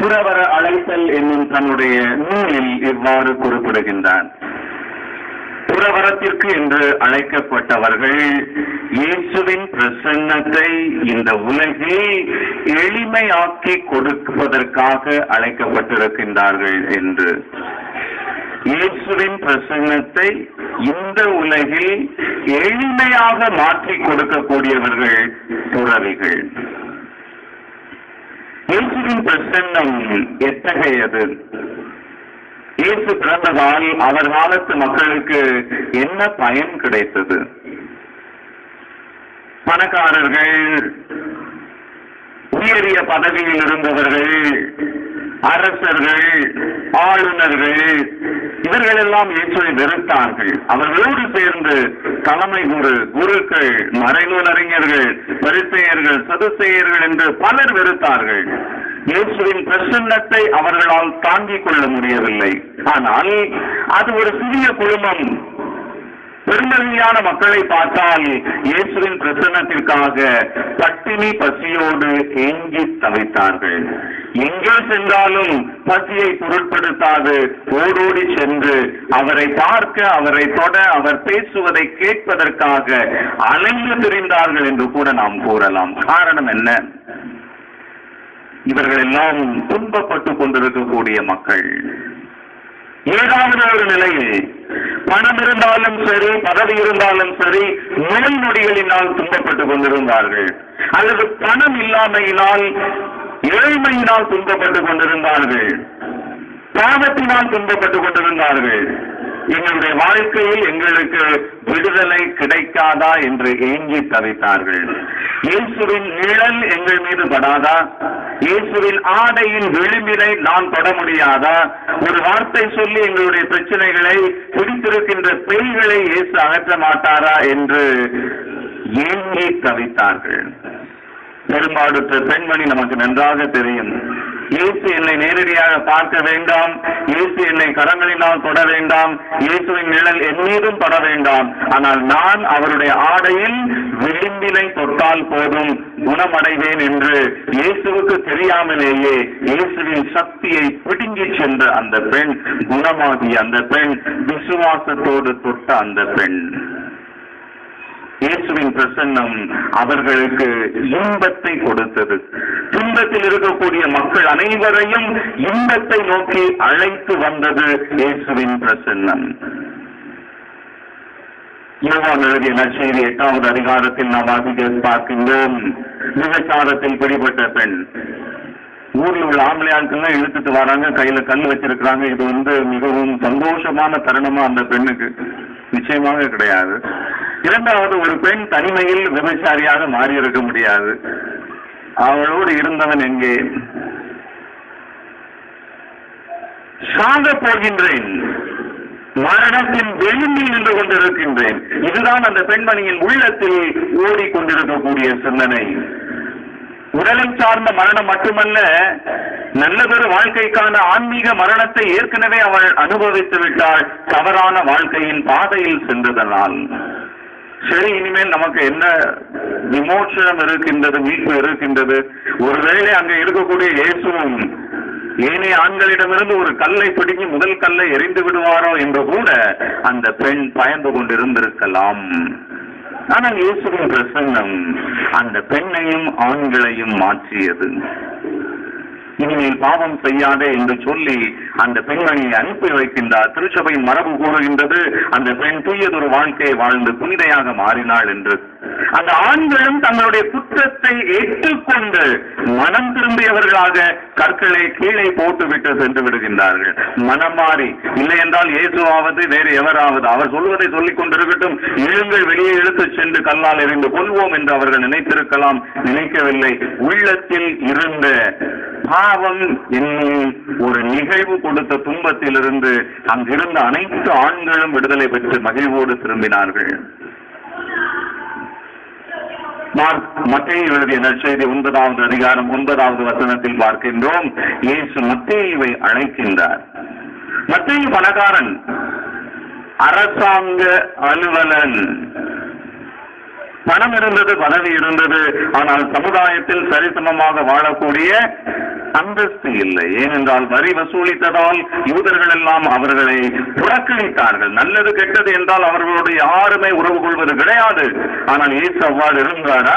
துறவர அழைத்தல் என்னும் தன்னுடைய நூலில் இவ்வாறு குறிப்பிடுகின்றார். துறவரத்திற்கு என்று அழைக்கப்பட்டவர்கள் இயேசுவின் பிரசன்னத்தை இந்த உலகில் எளிமையாக்கி கொடுப்பதற்காக அழைக்கப்பட்டிருக்கின்றார்கள் என்று. இயேசுவின் பிரசன்னத்தை இந்த உலகில் எளிமையாக மாற்றி கொடுக்கக்கூடியவர்கள் துறவிகள். இயேசுவின் பிரசன்னம் எத்தகையது? இயேசு பிறந்ததால் அவர் காலத்து மக்களுக்கு என்ன பயன் கிடைத்தது? பணக்காரர்கள், உயரிய பதவியில் இருந்தவர்கள், அரசர்கள், ஆளுநர்கள், இவர்கள் எல்லாம் இயேசுவை வெறுத்தார்கள். அவர்களோடு சேர்ந்து தலைமை குருக்கள், மறைநூல் அறிஞர்கள், பரிசேயர்கள், சதுசேயர்கள் என்று பலர் வெறுத்தார்கள். இயேசுவின் பிரசன்னத்தை அவர்களால் தாங்கிக் கொள்ள முடியவில்லை. ஆனால் அது ஒரு சிறிய குழுமம். பெருமதியான மக்களை பார்த்தால் இயேசுவின் பிரசன்னத்திற்காக பட்டினி பசியோடு ஏங்கி தவித்தார்கள். எங்கே சென்றாலும் பசியை பொருட்படுத்தாது ஓடோடி சென்று அவரை பார்க்க, அவரை தொட, அவர் பேசுவதை கேட்பதற்காக அலைந்து திரிந்தார்கள் என்று கூட நாம் கூறலாம். காரணம் என்ன? இவர்கள் எல்லாம் துன்பப்பட்டுக் கொண்டிருக்கக்கூடிய மக்கள். ஏதாவது ஒரு நிலையில் பணம் இருந்தாலும் சரி, பதவி இருந்தாலும் சரி, நோய் நொடிகளினால் துன்பப்பட்டுக் கொண்டிருந்தார்கள். அல்லது பணம் இல்லாமையினால், ஏழ்மையினால் துன்பப்பட்டுக் கொண்டிருந்தார்கள். பாவத்தினால் துன்பப்பட்டுக் கொண்டிருந்தார்கள். எங்களுடைய வாழ்க்கையில் எங்களுக்கு விடுதலை கிடைக்காதா என்று ஏங்கி தவித்தார்கள். இயேசுவின் நிழல் எங்கள் மீது படாதா? இயேசுவின் ஆடையின் விளிம்பினை நான் தொட முடியாதா? ஒரு வார்த்தை சொல்லி எங்களுடைய பிரச்சனைகளை, பிடித்திருக்கின்ற பேய்களை இயேசு அகற்ற மாட்டாரா என்று ஏங்கி தவித்தார்கள். பெரும்பாடுற்ற பெண்மணி நமக்கு நன்றாக தெரியும். இயேசு என்னை நேரடியாக பார்க்க வேண்டாம், இயேசு என்னை கரங்களினால் தொட வேண்டாம், இயேசுவின் நிழல் என் மீதும் பட வேண்டாம், ஆனால் நான் அவருடைய ஆடையில் விளிம்பினை தொட்டால் போதும், குணமடைவேன் என்று இயேசுவுக்கு தெரியாமலேயே இயேசுவின் சக்தியை பிடுங்கி சென்ற அந்த பெண், குணமாகி அந்த பெண், விசுவாசத்தோடு தொட்ட அந்த பெண். இயேசுவின் பிரசன்னம் அவர்களுக்கு இன்பத்தை கொடுத்தது. துன்பத்தில் இருக்கக்கூடிய மக்கள் அனைவரையும் இன்பத்தை நோக்கி அழைத்து வந்தது இயேசுவின் பிரசன்னம். யோவான் எழுதிய நற்செய்தி 8வது அதிகாரத்தில் நாம் வாசிக்க பார்க்கின்றோம். விபச்சாரத்தில் பிடிபட்ட பெண். ஊரில் உள்ள ஆம்பளையாட்கள்லாம் இழுத்துட்டு வராங்க, கையில கல் வச்சிருக்கிறாங்க. இது மிகவும் சந்தோஷமான தருணமா அந்த பெண்ணுக்கு நிச்சயமாக கிடையாது. இரண்டாவது, ஒரு பெண் தனிமையில் விபச்சாரியாக மாறி இருக்க முடியாது. அவளோடு இருந்தவன் எங்கே? சாக போகின்றேன், மரணத்தின் விளிம்பில் நின்று கொண்டிருக்கின்றேன். இதுதான் அந்த பெண்மணியின் உள்ளத்தில் ஓடிக்கொண்டிருக்கக்கூடிய சிந்தனை. உடலை சார்ந்த மரணம் மட்டுமல்ல, நல்லதொரு வாழ்க்கைக்கான ஆன்மீக மரணத்தை ஏற்கனவே அவள் அனுபவித்து விட்டாள், தவறான வாழ்க்கையின் பாதையில் சென்றதனால். சரி, இனிமேல் நமக்கு என்ன விமோசனம் இருக்கின்றது, மீட்பு இருக்கின்றது? ஒருவேளை அங்கே இருக்கக்கூடிய இயேசுவும் ஏனைய ஆண்களிடமிருந்து ஒரு கல்லை பிடிங்கி முதல் கல்லை எறிந்து விடுவாரோ என்று கூட அந்த பெண் பயந்து கொண்டிருந்திருக்கலாம். ஆனால் இயேசுவின் பிரசன்னம் அந்த பெண்ணையும் ஆண்களையும் மாற்றியது. இனிமேல் பாவம் செய்யாதே என்று சொல்லி அந்த பெண்மணியை அனுப்பி வைக்கின்றார். திருச்சபையின் மரபு கூறுகின்றது, அந்த பெண் தூயதொரு வாழ்க்கையை வாழ்ந்து புனிதையாக மாறினாள் என்று. அந்த ஆண்களும் தங்களுடைய குற்றத்தை ஏற்றுக்கொண்டு மனம் திரும்பியவர்களாக கற்களை கீழே போட்டுவிட்டு சென்று விடுகின்றார்கள். மனம் மாறி, இல்லை என்றால் இயேசுவாவது வேறு எவராவது அவர் சொல்வதை சொல்லிக் கொண்டிருக்கட்டும், எழுங்கள், வெளியே இழுத்து சென்று கல்லால் எறிந்து கொள்வோம் என்று அவர்கள் நினைத்திருக்கலாம். நினைக்கவில்லை. உள்ளத்தில் இருந்த பாவம் என்னும் ஒரு நிகழ்வு கொடுத்த துன்பத்திலிருந்து அங்கிருந்த அனைத்து ஆண்களும் விடுதலை பெற்று மகிழ்வோடு திரும்பினார்கள். மத்தேயு எழுதிய நற்செய்தி 9வது அதிகாரம் 9வது வசனத்தில் பார்க்கின்றோம். இயேசு மத்தேயுவை அழைக்கின்றார். மத்தேயு பணக்காரன், அரசாங்க அலுவலன். பணம் இருந்தது, பதவி இருந்தது, ஆனால் சமுதாயத்தில் சரிசமமாக வாழக்கூடிய அந்தஸ்து இல்லை. ஏனென்றால் வரி வசூலித்ததால் யூதர்கள் எல்லாம் அவர்களை புறக்கணித்தார்கள். நல்லது கெட்டது என்றால் அவர்களோடு யாருமே உறவு கொள்வது கிடையாது. ஆனால் இயேசு அவ்வாறு இருந்தாரா?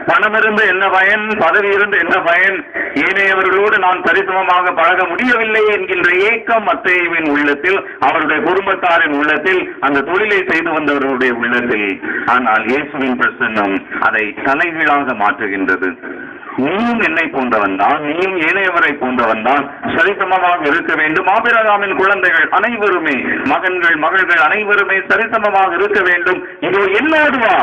பணம் இருந்து என்ன பயன், பதவி இருந்து என்ன பயன், ஏனையவர்களோடு நான் சரிசமமாக பழக முடியவில்லை என்கின்ற ஏக்கம் மத்தேயுவின் உள்ளத்தில், அவருடைய குடும்பத்தாரின் உள்ளத்தில், அந்த தொழிலை செய்து வந்தவர்களுடைய உள்ளத்தில். ஆனால் இயேசுவின் பிரசன்னம் அதை தலைகீழாக மாற்றுகின்றது. நீயும் என்னை போன்றவன் தான், நீயும் ஏனையவரை போன்றவன் தான், சரிசமமாக இருக்க வேண்டும். ஆபிரகாமின் குழந்தைகள் அனைவருமே, மகன்கள் மகள்கள் அனைவருமே சரிசமமாக இருக்க வேண்டும். இதோ என்னோடு வா,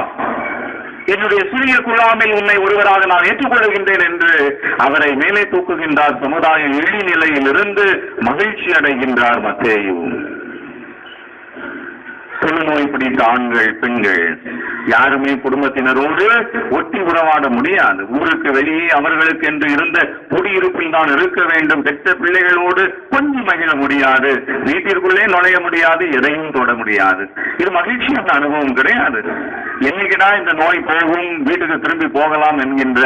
என்னுடைய சிறிய குழாமில் உன்னை ஒருவராக நான் ஏற்றுக்கொள்கின்றேன் என்று அவரை மேலே தூக்குகின்றார். சமுதாய இழிநிலையில் இருந்து மகிழ்ச்சி அடைகின்றார் மத்தேயு. தொழுநோய் பிடித்த ஆண்கள் பெண்கள் யாருமே குடும்பத்தினரோடு ஒட்டி உறவாட முடியாது. ஊருக்கு வெளியே அவர்களுக்கு என்று இருந்த குடியிருப்பில் தான் இருக்க வேண்டும். பெற்ற பிள்ளைகளோடு கொஞ்சம் மகிழ முடியாது, வீட்டிற்குள்ளே நுழைய முடியாது, எதையும் தொட முடியாது. இது மகிழ்ச்சியான அனுபவம் கிடையாது. என்னைக்குடா இந்த நோய் போகும், வீட்டுக்கு திரும்பி போகலாம் என்கின்ற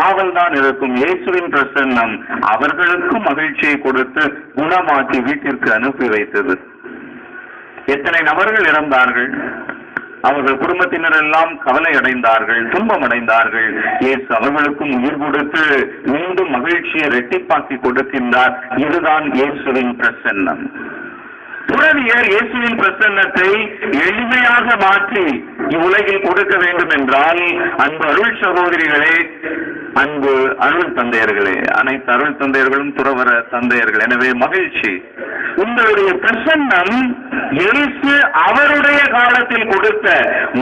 ஆவல் தான் இருக்கும். இயேசுவின் பிரசன்னம் அவர்களுக்கும் மகிழ்ச்சியை கொடுத்து குணமாக்கி வீட்டிற்கு அனுப்பி வைத்தது. எத்தனை நபர்கள் இறந்தார்கள், அவர்கள் குடும்பத்தினர் எல்லாம் கவலை அடைந்தார்கள், துன்பம் அடைந்தார்கள். இயேசு அவர்களுக்கும் உயிர் கொடுத்து மீண்டும் மகிழ்ச்சியை இரட்டிப்பாக்கி கொடுக்கின்றார். இதுதான் இயேசுவின் பிரசன்னம். துறவியர் இயேசுவின் பிரசன்னத்தை எளிமையாக மாற்றி இவ்வுலகில் கொடுக்க வேண்டும் என்றால், அன்பு அருள் சகோதரிகளே, அன்பு அருள் தந்தையர்களே, அனைத்து அருள் தந்தையர்களும் துறவர தந்தையர்கள், எனவே மகிழ்ச்சி, உங்களுடைய பிரசன்னம் இயேசு அவருடைய காலத்தில் கொடுத்த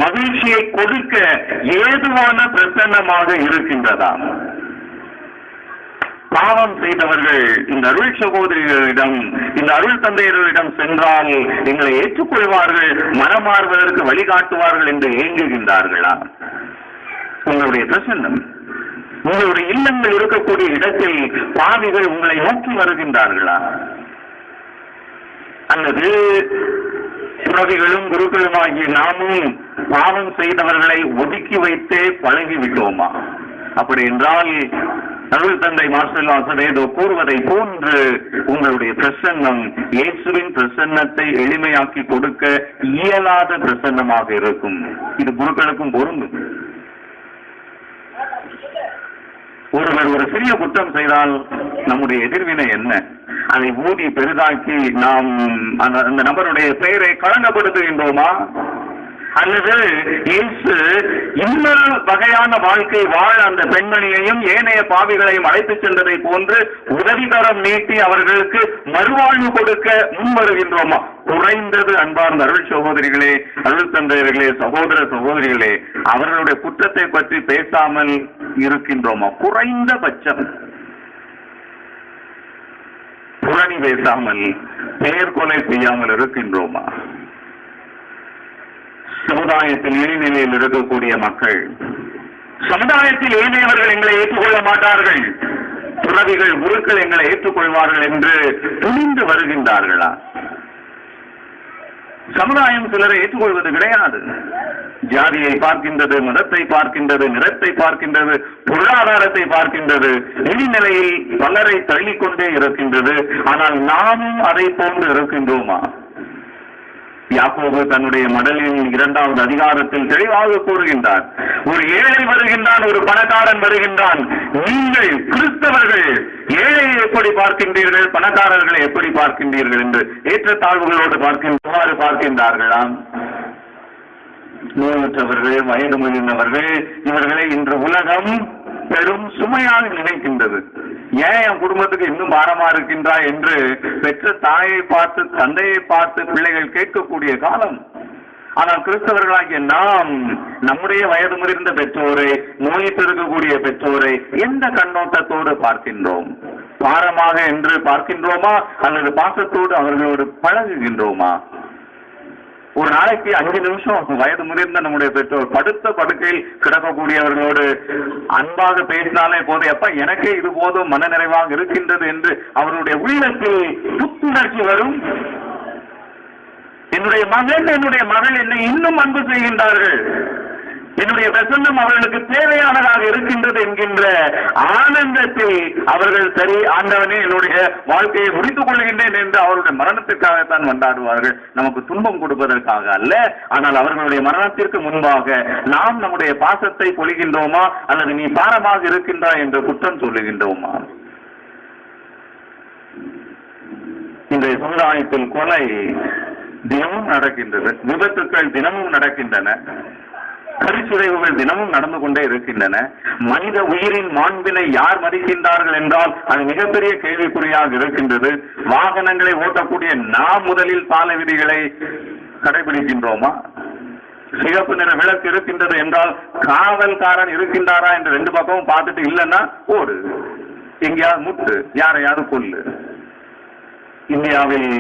மகிழ்ச்சியை கொடுக்க ஏதுவான பிரசன்னமாக இருக்கின்றதா? பாவம் செய்தவர்கள் இந்த அருள் சகோதரிகளிடம், இந்த அருள் தந்தையர்களிடம் சென்றால் எங்களை ஏற்றுக்கொள்வார்கள், மனமாறுவதற்கு வழிகாட்டுவார்கள் என்று ஏங்குகின்றார்களா? உங்களுடைய பிரசன்னம், உங்களுடைய இல்லங்கள் இருக்கக்கூடிய இடத்தில் பாவிகள் உங்களை நோக்கி வருகின்றார்களா? அல்லது துறவிகளும் குருக்களுமாகிய நாமும் பாவம் செய்தவர்களை ஒதுக்கி வைத்தே பழகிவிட்டோமா? அப்படி என்றால் அருள் தந்தை மார்செல்லோ அசடேதோ கூறுவதை போன்று உங்களுடைய பிரசன்னம் இயேசுவின் பிரசன்னத்தை எளிமையாக்கி கொடுக்க இயலாத பிரசன்னமாக இருக்கும். இது குருக்களுக்கும் பொருந்தும். ஒருவர் ஒரு சிறிய குற்றம் செய்தால் நம்முடைய எதிர்வினை என்ன? அதை ஊதி பெரிதாக்கி நாம் அந்த நபருடைய பெயரை களங்கப்படுத்துகின்றோமா? அல்லது இயேசு இன்னொரு வகையான வாழ்க்கை வாழ அந்த பெண்மணியையும் ஏனைய பாவிகளையும் அழைத்து சென்றதை போன்று உதவிகரம் நீட்டி அவர்களுக்கு மறுவாழ்வு கொடுக்க முன்வருகின்றோமா? குறைந்தது அன்பார்ந்த அருள் சகோதரிகளே, அருள் தந்தையர்களே, சகோதர சகோதரிகளே, அவர்களுடைய குற்றத்தை பற்றி பேசாமல் இருக்கின்றோமா? குறைந்தபட்சம் புரணி பேசாமல், பெயர் கொலை செய்யாமல் இருக்கின்றோமா? சமுதாயத்தில் இழிநிலையில் இருக்கக்கூடிய மக்கள், சமுதாயத்தில் ஏனையவர்கள் எங்களை ஏற்றுக்கொள்ள மாட்டார்கள், துறவிகள் குருக்கள் எங்களை ஏற்றுக்கொள்வார்கள் என்று துணிந்து வருகின்றார்களா? சமுதாயம் சிலரை ஏற்றுக்கொள்வது கிடையாது. ஜாதியை பார்க்கின்றது, மதத்தை பார்க்கின்றது, நிறத்தை பார்க்கின்றது, பொருளாதாரத்தை பார்க்கின்றது, இழிநிலையில் பலரை தள்ளிக்கொண்டே இருக்கின்றது. ஆனால் நாமும் அதை போன்று இருக்கின்றோமா? யாக்கோபு தன்னுடைய மடலின் 2வது அதிகாரத்தில் தெளிவாக கூறுகின்றார், ஒரு ஏழை வருகின்றான், ஒரு பணக்காரன் வருகின்றான். நீங்கள் கிறிஸ்தவர்கள் ஏழையை எப்படி பார்க்கின்றீர்கள், பணக்காரர்களை எப்படி பார்க்கின்றீர்கள் என்று ஏற்றத்தாழ்வுகளோடு பார்க்கின்றார்களாம். நோயற்றவர்கள், வயது முதிர்ந்தவர்கள், இவர்களை இன்று உலகம் பெரும் சுமையாக நினைக்கின்றது. ஏன் என் குடும்பத்துக்கு இன்னும் பாரமா இருக்கின்றா என்று பெற்ற தாயை பார்த்து, தந்தையை பார்த்து பிள்ளைகள் கேட்கக்கூடிய காலம். ஆனால் கிறிஸ்தவர்களாகிய நாம் நம்முடைய வயது முதிர்ந்த பெற்றோரை, நோயிட்டு இருக்கக்கூடிய பெற்றோரை எந்த கண்ணோட்டத்தோடு பார்க்கின்றோம்? பாரமாக என்று பார்க்கின்றோமா, அல்லது பாசத்தோடு அவர்களோடு பழகுகின்றோமா? ஒரு நாளைக்கு 5 நிமிஷம் வயது முதிர்ந்த நம்முடைய பெற்றோர் படுத்த படுக்கையில் கிடக்கக்கூடியவர்களோடு அன்பாக பேசினாலே போதும், எப்ப எனக்கே இது போதும், மன நிறைவாக இருக்கின்றது என்று அவருடைய உள்ளத்தில் புத்துணர்ச்சி வரும். என்னுடைய மகன், என்னுடைய மகள் என்னை இன்னும் அன்பு செய்கின்றார்கள், என்னுடைய பிரசன்னம் அவர்களுக்கு தேவையானதாக இருக்கின்றது என்கின்ற ஆனந்தத்தில் அவர்கள் சரி ஆண்டவனே என்னுடைய வாழ்க்கையை முடித்துக் கொள்கின்றேன் என்று அவருடைய மரணத்திற்காகத்தான் கொண்டாடுவார்கள், நமக்கு துன்பம் கொடுப்பதற்காக அல்ல. ஆனால் அவர்களுடைய மரணத்திற்கு முன்பாக நாம் நம்முடைய பாசத்தை பொழிகின்றோமா அல்லது நீ பாரமாக இருக்கின்றாய் என்று குற்றம் சொல்லுகின்றோமா? இன்றைய சமுதாயத்தில் கொலை தினமும் நடக்கின்றது, விபத்துக்கள் தினமும் நடக்கின்றன, கருச்சிதைவுகள் தினமும் நடந்து கொண்டே இருக்கின்றன. மனித உயிரின் மாண்பினை யார் மதிக்கின்றார்கள் என்றால் அது மிகப்பெரிய கேள்விக்குறியாக இருக்கின்றது. வாகனங்களை ஓட்டக்கூடிய நாம் முதலில் சாலை விதிகளை கடைபிடிக்கின்றோமா? சிகப்பு நிற விளக்கு இருக்கின்றது என்றால் காவல்காரன் இருக்கின்றாரா என்று ரெண்டு பக்கமும் பார்த்துட்டு இல்லைன்னா ஓடு, எங்கேயாவது முட்டு, யாரையாவது கொல்லு. இந்தியாவில்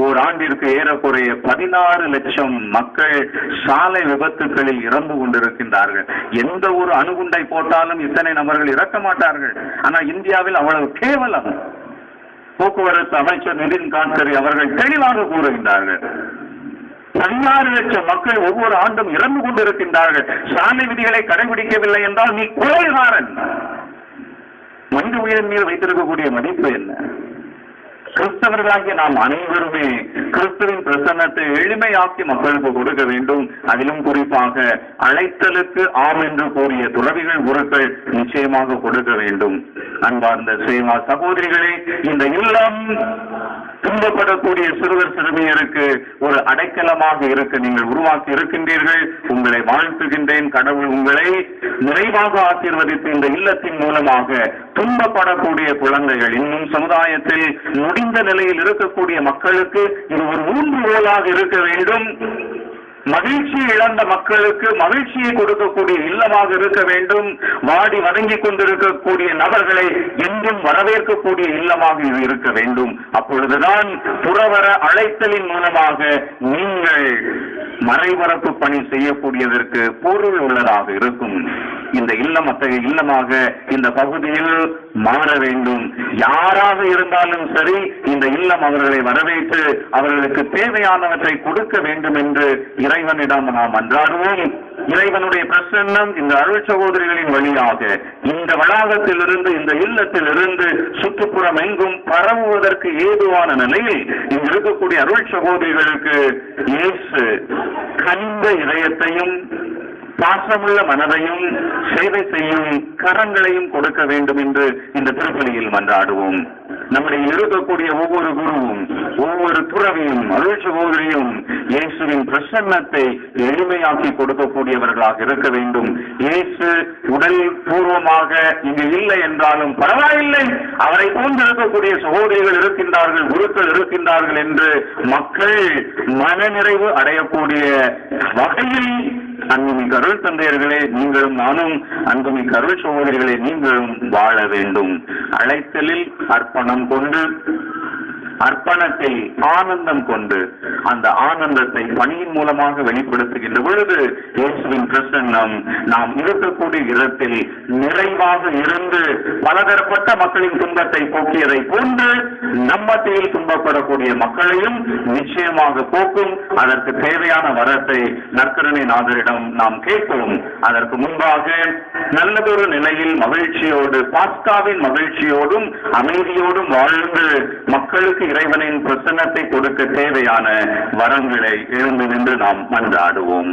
ஓராண்டிற்கு ஏறக்குறைய 16 லட்சம் மக்கள் சாலை விபத்துகளில் இறந்து கொண்டிருக்கின்றார்கள். எந்த ஒரு அணுகுண்டை போட்டாலும் இத்தனை நபர்கள் இறக்க மாட்டார்கள். ஆனால் இந்தியாவில் அவ்வளவு கேவலம். போக்குவரத்து அமைச்சர் நிதின் கட்கரி அவர்கள் தெளிவாக கூறுகின்றார்கள், 16 லட்சம் மக்கள் ஒவ்வொரு ஆண்டும் இறந்து கொண்டிருக்கின்றார்கள். சாலை விதிகளை கடைபிடிக்கவில்லை என்றால் நீ கொலைகாரன். மனித உயிரின் மீது வைத்திருக்கக்கூடிய மதிப்பு என்ன? கிறிஸ்தவர்களாகிய நாம் அனைவருமே கிறிஸ்துவின் பிரசன்னத்தை எளிமையாக்கி மக்களுக்கு கொடுக்க வேண்டும். அதிலும் குறிப்பாக அழைத்தலுக்கு ஆம் என்று கூறிய துறவிகள் குருக்கள் நிச்சயமாக கொடுக்க வேண்டும். அன்பார்ந்த சேவா சகோதரிகளே, இந்த இல்லம் துன்பப்படக்கூடிய சிறுவர் சிறுமியருக்கு ஒரு அடைக்கலமாக இருக்க நீங்கள் உருவாக்கி இருக்கின்றீர்கள். உங்களை வாழ்த்துகின்றேன். கடவுள் உங்களை நிறைவாக ஆசீர்வதித்து இந்த இல்லத்தின் மூலமாக துன்பப்படக்கூடிய குழந்தைகள், இன்னும் சமுதாயத்தில் முடிந்த நிலையில் இருக்கக்கூடிய மக்களுக்கு இது ஒரு ஊன்றுகோலாக இருக்க வேண்டும். மகிழ்ச்சி இழந்த மக்களுக்கு மகிழ்ச்சியை கொடுக்கக்கூடிய இல்லமாக இருக்க வேண்டும். வாடி வதங்கிக் கொண்டிருக்கக்கூடிய நபர்களை என்றும் வரவேற்கக்கூடிய இல்லமாக இது இருக்க வேண்டும். அப்பொழுதுதான் புறவர அழைத்தலின் மூலமாக நீங்கள் மறைபரப்பு பணி செய்யக்கூடியதற்கு பொருள் உள்ளதாக இருக்கும். இந்த இல்லம் அத்தகைய இல்லமாக இந்த பகுதியில் மாற வேண்டும். யாராக இருந்தாலும் சரி, இந்த இல்லம் அவர்களை வரவேற்று அவர்களுக்கு தேவையானவற்றை கொடுக்க வேண்டும் என்று இறைவனிடம் நாம் அன்றாடுவோம். இறைவனுடைய பிரசன்னம் இந்த அருள் சகோதரிகளின் வழியாக இந்த வளாகத்திலிருந்து, இந்த இல்லத்திலிருந்து சுற்றுப்புறம் எங்கும் பரவுவதற்கு ஏதுவான நிலையில் இங்கு இருக்கக்கூடிய அருள் சகோதரிகளுக்கு இயேசு கனிந்த இதயத்தையும் பாசமுள்ள மனதையும் சேவை செய்யும் கரங்களையும் கொடுக்க வேண்டும் என்று இந்த திருப்பலியில் மன்றாடுவோம். நம்முடைய இருக்கக்கூடிய ஒவ்வொரு குருவும் ஒவ்வொரு துறவியும் அருள் சகோதரியும் இயேசுவின் பிரசன்னத்தை எளிமையாக்கி கொடுக்கக்கூடியவர்களாக இருக்க வேண்டும். இயேசு உடல் பூர்வமாக இங்கு இல்லை என்றாலும் பரவாயில்லை, அவரை போன்றிருக்கக்கூடிய சகோதரிகள் இருக்கின்றார்கள், குருக்கள் இருக்கின்றார்கள் என்று மக்கள் மனநிறைவு அடையக்கூடிய வகையில் அன்புமிக்க அருள் தந்தையர்களே நீங்களும் நானும், அன்புமிக்க அருள் சகோதரிகளே நீங்களும் வாழ வேண்டும். அழைத்தலில் அர்ப்பணம் கொண்டு, அர்ப்பணத்தில் ஆனந்தம் கொண்டு, அந்த ஆனந்தத்தை பணியின் மூலமாக வெளிப்படுத்துகின்ற பொழுது இயேசுவின் பிரசன்னம் நாம் இருக்கக்கூடிய இடத்தில் நிறைவாக இருந்து பலதரப்பட்ட மக்களின் துன்பத்தை போக்கியதை போன்று நம்மத்தில் துன்பப்படக்கூடிய மக்களையும் நிச்சயமாக போக்கும். அதற்கு தேவையான வரத்தை நற்கருணை நாதரிடம் நாம் கேட்போம். அதற்கு முன்பாக நல்லதொரு நிலையில் மகிழ்ச்சியோடு, பாஸ்காவின் மகிழ்ச்சியோடும் அமைதியோடும் வாழ்ந்து மக்களுக்கு இறைவனின் பிரசன்னத்தை கொடுக்க தேவையான வரங்களை எழுந்து நின்று நாம் மன்றாடுவோம்.